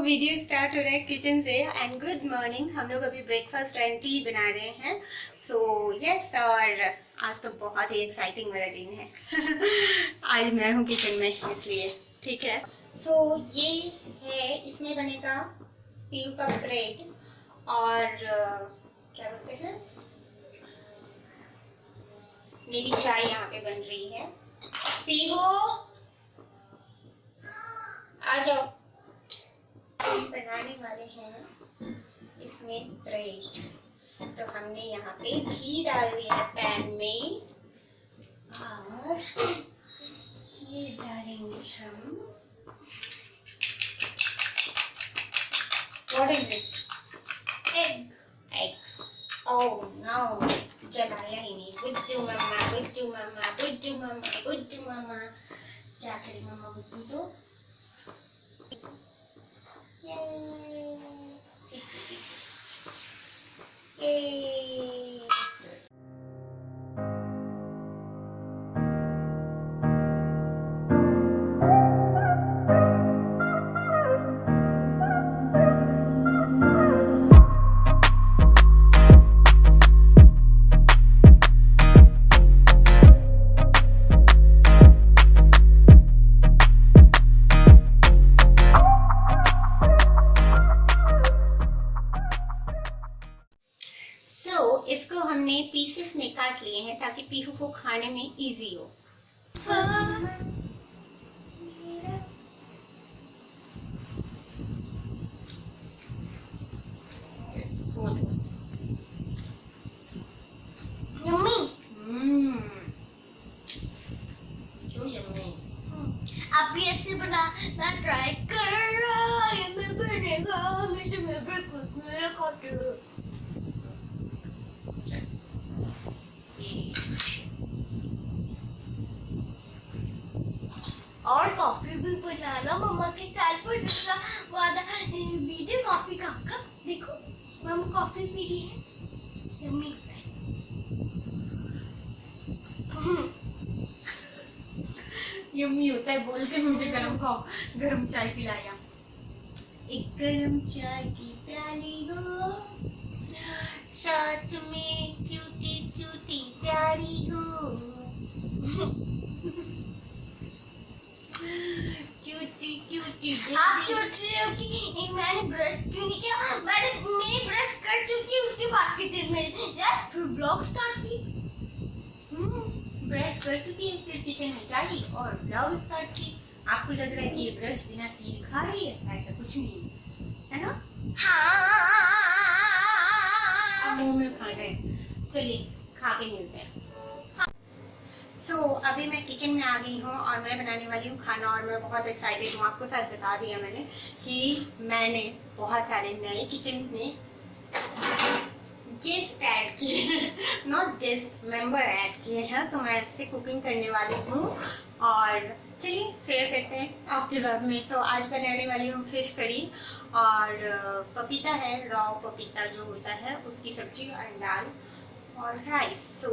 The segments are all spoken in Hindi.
वीडियो स्टार्ट हो रहा है किचन से। And good morning. हम लोग अभी ब्रेकफास्ट एंड टी बना रहे हैं। सो यस, और आज तो बहुत ही एक्साइटिंग मेरा दिन है। आज मैं हूँ किचन में इसलिए, ठीक है। सो ये है, इसमें बनेगा पीहू का ब्रेड और क्या बोलते हैं, मेरी चाय यहाँ पे बन रही है। पीहू आ जाओ। बनाने वाले हैं इसमें ब्रेड। तो हमने यहाँ पे घी डाल दिया पैन में और ये डालेंगे हम। What is this? Egg. Oh no! जलाया ही नहीं। बुद्धू मम्मा, बुद्धू मम्मा, बुद्धू मम्मा, बुद्धू मम्मा। क्या करें मम्मा बुद्धू तो? इसको हमने पीसेस में काट लिए हैं ताकि पीहू को खाने में इजी हो। यम्मी। क्यों यम्मी? आप भी ऐसे बनाना ट्राई कर, ये बनेगा मेरे ब्रेकफास्ट में खाते हो। और कॉफी भी बनाना मम्मा के स्टाइल पर। दूसरा वादा वीडियो कॉफी का देखो, मम्मा कॉफी पी रही है। यम्मी। यम्मी होता है बोल के मुझे गरम चाय पिलाया। एक गरम चाय की प्याली हो, साथ में क्यूटी क्यूटी प्यारी हो। Cutie cutie. आप सोच रहे हो कि मैंने ब्रश क्यों नहीं किया? मैं ब्रश कर चुकी हूँ, उसके बाद किचन में यार फिर ब्लॉग स्टार्ट की। ब्रश कर चुकी है, फिर किचन में जाई और ब्लॉग स्टार्ट की। आपको लग रहा है कि ये ब्रश बिना किए खा रही है? ऐसा कुछ नहीं है ना? हाँ, मुंह में खाना है। चलिए खा के मिलते हैं। सो अभी मैं किचन में आ गई हूँ और मैं बनाने वाली हूँ खाना और मैं बहुत एक्साइटेड हूँ। आपको शायद बता दिया मैंने कि मैंने बहुत सारे नए किचन में गेस्ट ऐड किए हैं, नॉट गेस्ट, मेंबर ऐड किए हैं। तो मैं इससे कुकिंग करने वाली हूँ और चलिए शेयर करते हैं आपके साथ में। सो आज बनाने वाली हूँ फिश करी और पपीता है, रॉ पपीता जो होता है उसकी सब्जी और दाल और राइस। सो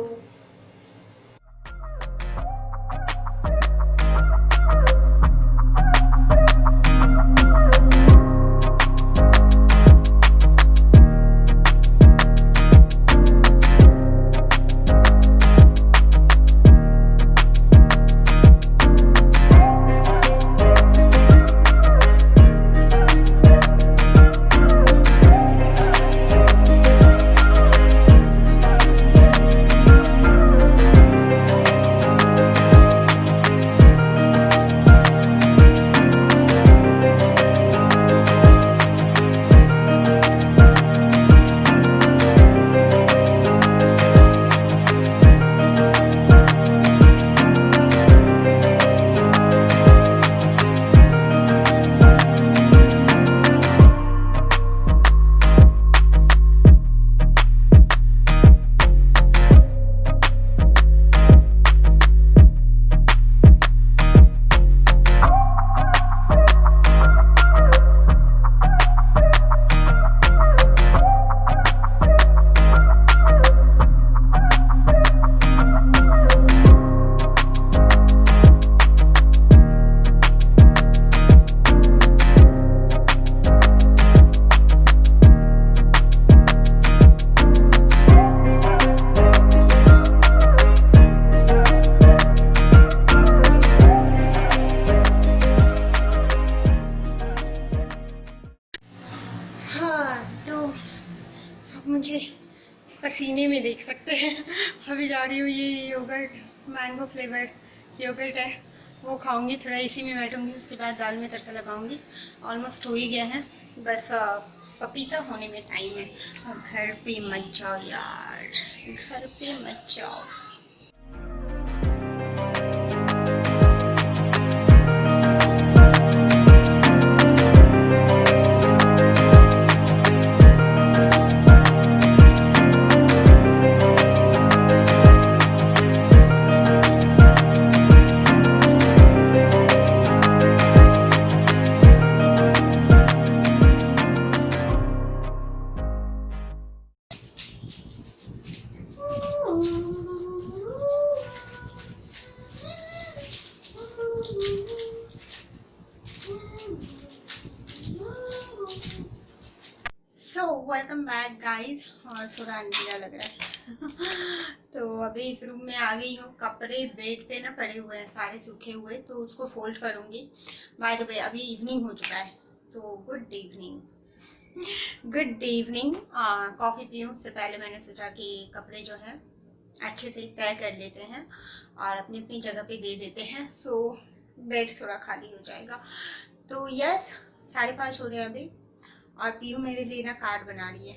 देख सकते हैं। अभी जा रही हूँ, ये योगर्ट मैंगो फ्लेवर्ड योगर्ट है वो खाऊंगी, थोड़ा इसी में बैठूंगी, उसके बाद दाल में तड़का लगाऊंगी। ऑलमोस्ट हो ही गया है, बस पपीता होने में टाइम है। और घर पे मत जाओ यार, घर पे मत जाओ। Welcome back guys. और थोड़ा अंधेरा लग रहा है तो अभी इस रूम में आ गई हूँ। कपड़े बेड पे ना पड़े हुए हैं सारे सूखे हुए, तो उसको फोल्ड करूँगी। बाय द वे अभी इवनिंग हो चुका है, तो good evening, good evening. Coffee पीऊँ उससे पहले मैंने सोचा कि कपड़े जो है अच्छे से तय कर लेते हैं और अपनी अपनी जगह पे दे देते हैं, सो बेड थोड़ा खाली हो जाएगा। तो यस 5:30 हो रहे हैं अभी, और पीयू मेरे लिए ना कार्ड बना रही है,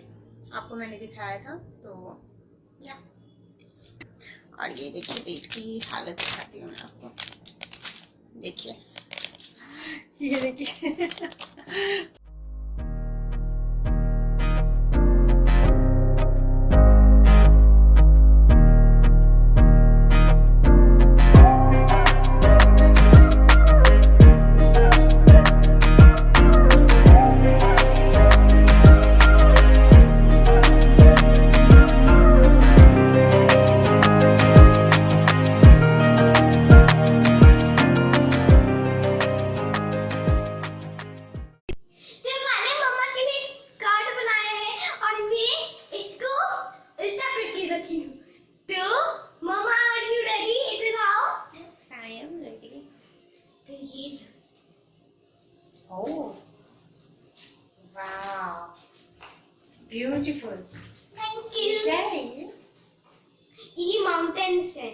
आपको मैंने दिखाया था तो या। और ये देखिए पेट की हालत दिखाती हूँ मैं आपको, देखिए ये देखिए। Oh, wow, beautiful. Thank you. क्या है ये? ये माउंटेन्स है।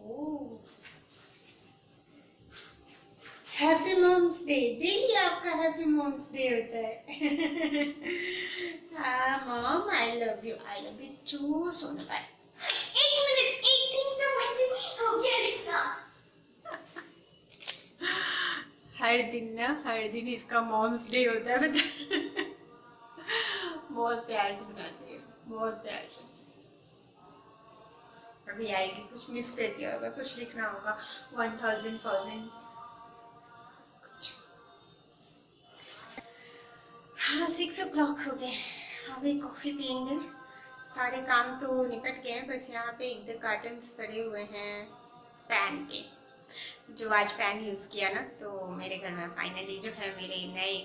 Oh, happy mom's day. Daily आपका हैप्पी मॉम्स डे होता है। Mom I love you too सोना पाए। एक मिनट, एक दिन का मैसेज हो गया लिखना। हर दिन इसका मॉम्स डे होता है, बता। बहुत प्यार से बनाती है, बहुत प्यार से। अभी आएगी, कुछ मिस कर दिया होगा, कुछ लिखना होगा 1000 हाँ 6 o'clock हो गए। अभी कॉफी पियेंगे। सारे काम तो निपट गए हैं, बस यहाँ पे 1-2 कार्टन्स पड़े हुए हैं पैन के, जो आज पैन यूज किया ना, तो मेरे घर में फाइनली जो है मेरे नए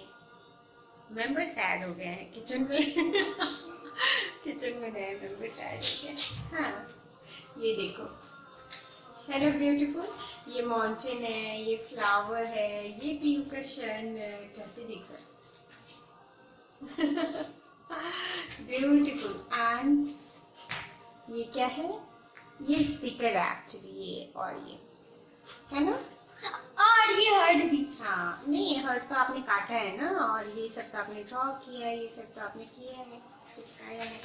मेंबर्स ऐड हो गए हैं किचन में। किचन में नए मेंबर्स ऐड हो गए। हाँ ये देखो, है ना ब्यूटीफुल। ये माउंटेन है, ये फ्लावर है, ये पीयू का शन है, कैसे दिख रहा है। ब्यूटीफुल। एंड ये क्या है? ये स्टिकर है एक्चुअली, ये और ये है ना, और ये हर्ट भी। हाँ नहीं, हर्ट तो आपने काटा है ना, और ये सब तो आपने ड्रॉ किया है, ये सब तो आपने किया है, चिपकाया है।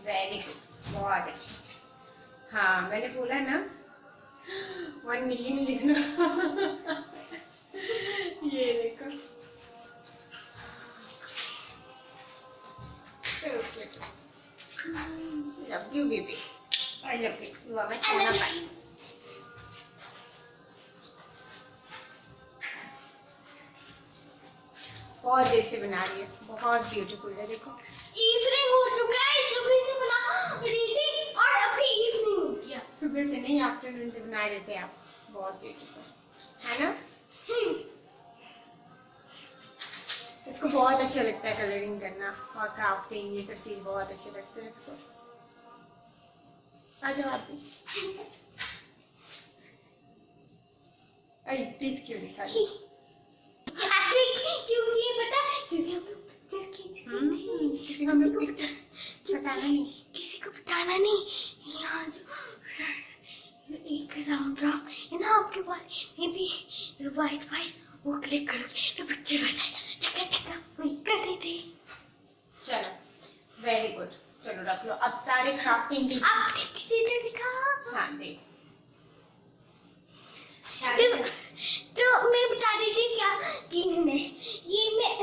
वेरी गुड, बहुत अच्छा। हाँ मैंने बोला ना 1 मिलियन लिखना। ये देखो, love you baby, I love you, you are my सोना पाई। बहुत देर से बना रही है, बहुत ब्यूटीफुल है। देखो इवनिंग हो चुका है, सुबह से बना रही थी और अभी इवनिंग हो गया। सुबह से नहीं, आफ्टरनून से बना रहे थे आप। बहुत ब्यूटीफुल है ना। इसको बहुत अच्छा लगता है कलरिंग करना और क्राफ्टिंग, ये सब चीज बहुत अच्छे लगते हैं इसको। आ जाओ आप भी। अरे टीथ क्यों दिखा रही? क्योंकि ये पता, क्योंकि हम लोग पिक्चर खींच रहे थे। हम लोग पिक्चर बताना नहीं, किसी को बताना नहीं, यहाँ जो एक राउंड राउंड है ना आपके पास, ये भी वाइट वो क्लिक करोगे तो पिक्चर बताएगा। वही कर रही थी। चलो वेरी गुड, चलो रख लो अब सारे क्राफ्टिंग की। अब सीधे दिखा। हाँ देख। तो मैं बता रही थी क्या कि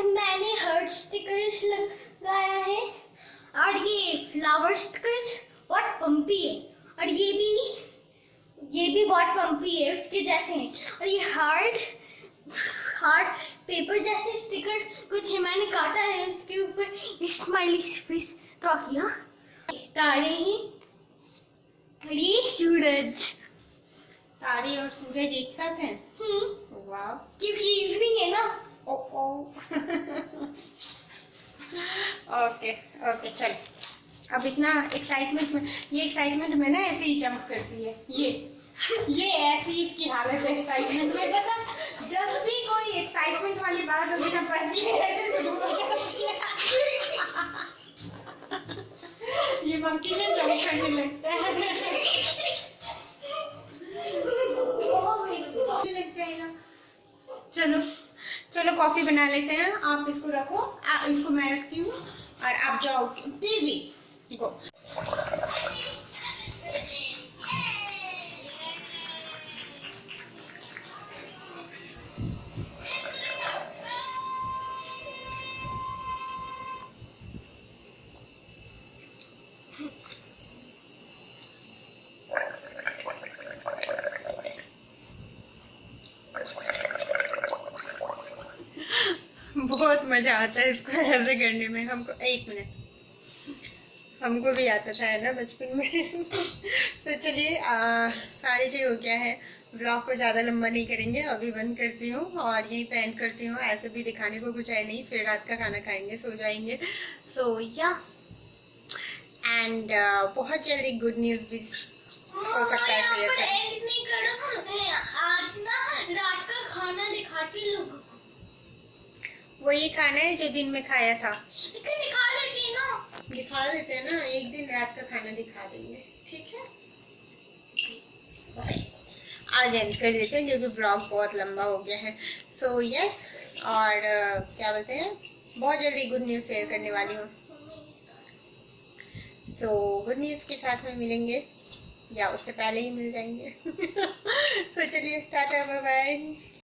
मैंने हर्ट स्टिकर्स लगाया है, और ये फ्लावर स्टिकर्स बहुत पंपी है, और ये भी बहुत पंपी है, उसके जैसे हैं। और ये हार्ड पेपर जैसे स्टिकर कुछ है, मैंने काटा है, उसके ऊपर स्माइली फेस ड्रॉ किया। तारे हैं और ये सूरज। तारे और सूरज एक साथ हैं। वाह, क्योंकि इवनिंग है ना। ओके ओके चल। अब इतना एक्साइटमेंट में, ये एक्साइटमेंट में ना ऐसे ही जंप करती है, ये ऐसी इसकी हालत है एक्साइटमेंट में। पता, जब भी कोई एक्साइटमेंट वाली बात होगी ना, बस ये ऐसे शुरू हो जाती है। ये मंकी में जंप करने लगता है। लग जाएगा। चलो चलो कॉफी बना लेते हैं, आप इसको रखो, इसको मैं रखती हूँ और आप जाओ बेबी गो। बहुत मजा आता है इसको ऐसे करने में। हमको एक मिनट, हमको भी आता था है ना बचपन में। तो चलिए सारी चीज हो गया है, ब्लॉग को ज़्यादा लंबा नहीं करेंगे, अभी बंद करती हूँ और यही पेंट करती हूँ। ऐसे भी दिखाने को कुछ है नहीं, फिर रात का खाना खाएंगे, सो जाएंगे। सो या एंड बहुत जल्दी गुड न्यूज़ भी हो सकता है शेयर करें। एंड नहीं करो, आज ना रात का खाना दिखाती लोगों को। वही खाना है जो दिन में खाया था। लेकिन दिखा देती ना, दिखा देते हैं ना, एक दिन रात का खाना दिखा देंगे, ठीक है। आज एंड कर देते हैं क्योंकि ब्लॉग बहुत लंबा हो गया है। सो यस, और क्या बोलते हैं, बहुत जल्दी गुड न्यूज़ शेयर करने वाली हूँ। सो गुड न्यूज़ के साथ में मिलेंगे या उससे पहले ही मिल जाएंगे। सो चलिए टाटा बाय बाय।